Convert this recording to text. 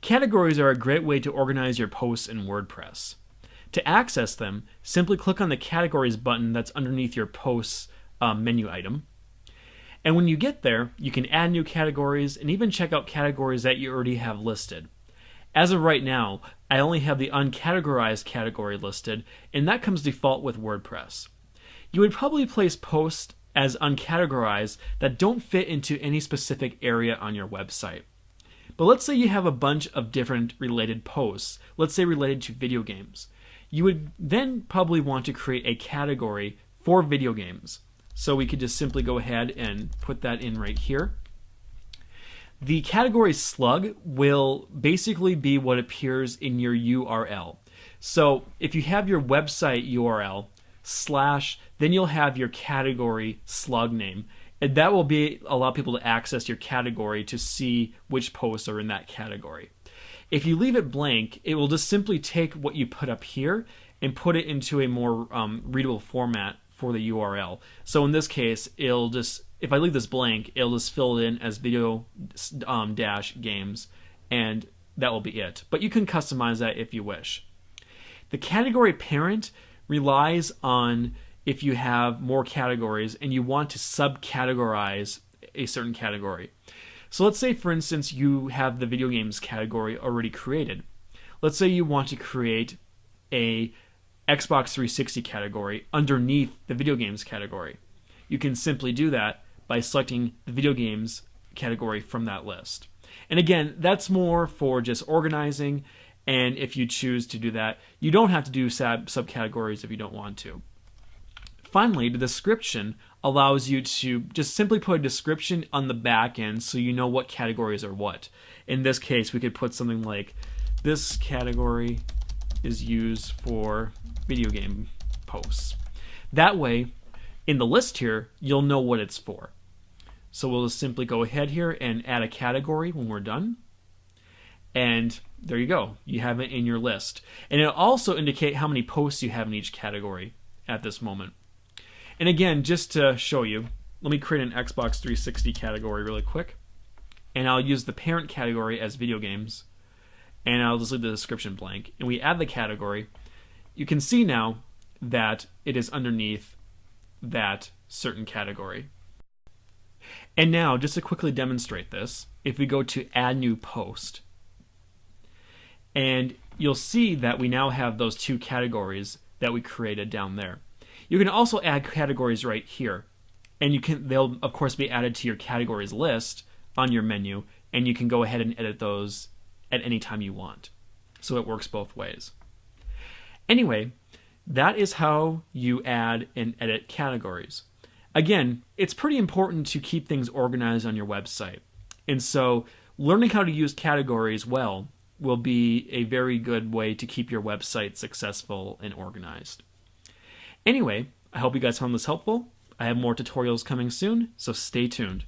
Categories are a great way to organize your posts in WordPress. To access them, simply click on the Categories button that's underneath your Posts menu item. And when you get there, you can add new categories and even check out categories that you already have listed. As of right now, I only have the uncategorized category listed, and that comes default with WordPress. You would probably place posts as uncategorized that don't fit into any specific area on your website. But let's say you have a bunch of different related posts, let's say related to video games. You would then probably want to create a category for video games. So we could just simply go ahead and put that in right here. The category slug will basically be what appears in your URL. So if you have your website URL / then you'll have your category slug name, and that will allow people to access your category to see which posts are in that category. If you leave it blank, it will just simply take what you put up here and put it into a more readable format for the URL. So in this case, it'll just, if I leave this blank, it'll just fill it in as video dash games, and that will be it. But you can customize that if you wish. The category parent relies on if you have more categories and you want to subcategorize a certain category. So let's say, for instance, you have the video games category already created. Let's say you want to create a Xbox 360 category underneath the video games category. You can simply do that by selecting the video games category from that list. And again, that's more for just organizing, and if you choose to do that, you don't have to do subcategories if you don't want to. Finally, the description allows you to just simply put a description on the back end so you know what categories are what. In this case, we could put something like, this category is used for video game posts. That way, in the list here, you'll know what it's for. So we'll just simply go ahead here and add a category when we're done. And there you go. You have it in your list. And it'll also indicate how many posts you have in each category at this moment. And again, just to show you, let me create an Xbox 360 category really quick. And I'll use the parent category as video games. And I'll just leave the description blank. And we add the category. You can see now that it is underneath that certain category. And now, just to quickly demonstrate this, if we go to Add New Post, and you'll see that we now have those two categories that we created down there. You can also add categories right here, and they'll of course be added to your categories list on your menu, and you can go ahead and edit those at any time you want. So it works both ways. Anyway, that is how you add and edit categories. Again, it's pretty important to keep things organized on your website. And so learning how to use categories well will be a very good way to keep your website successful and organized. Anyway, I hope you guys found this helpful. I have more tutorials coming soon, so stay tuned.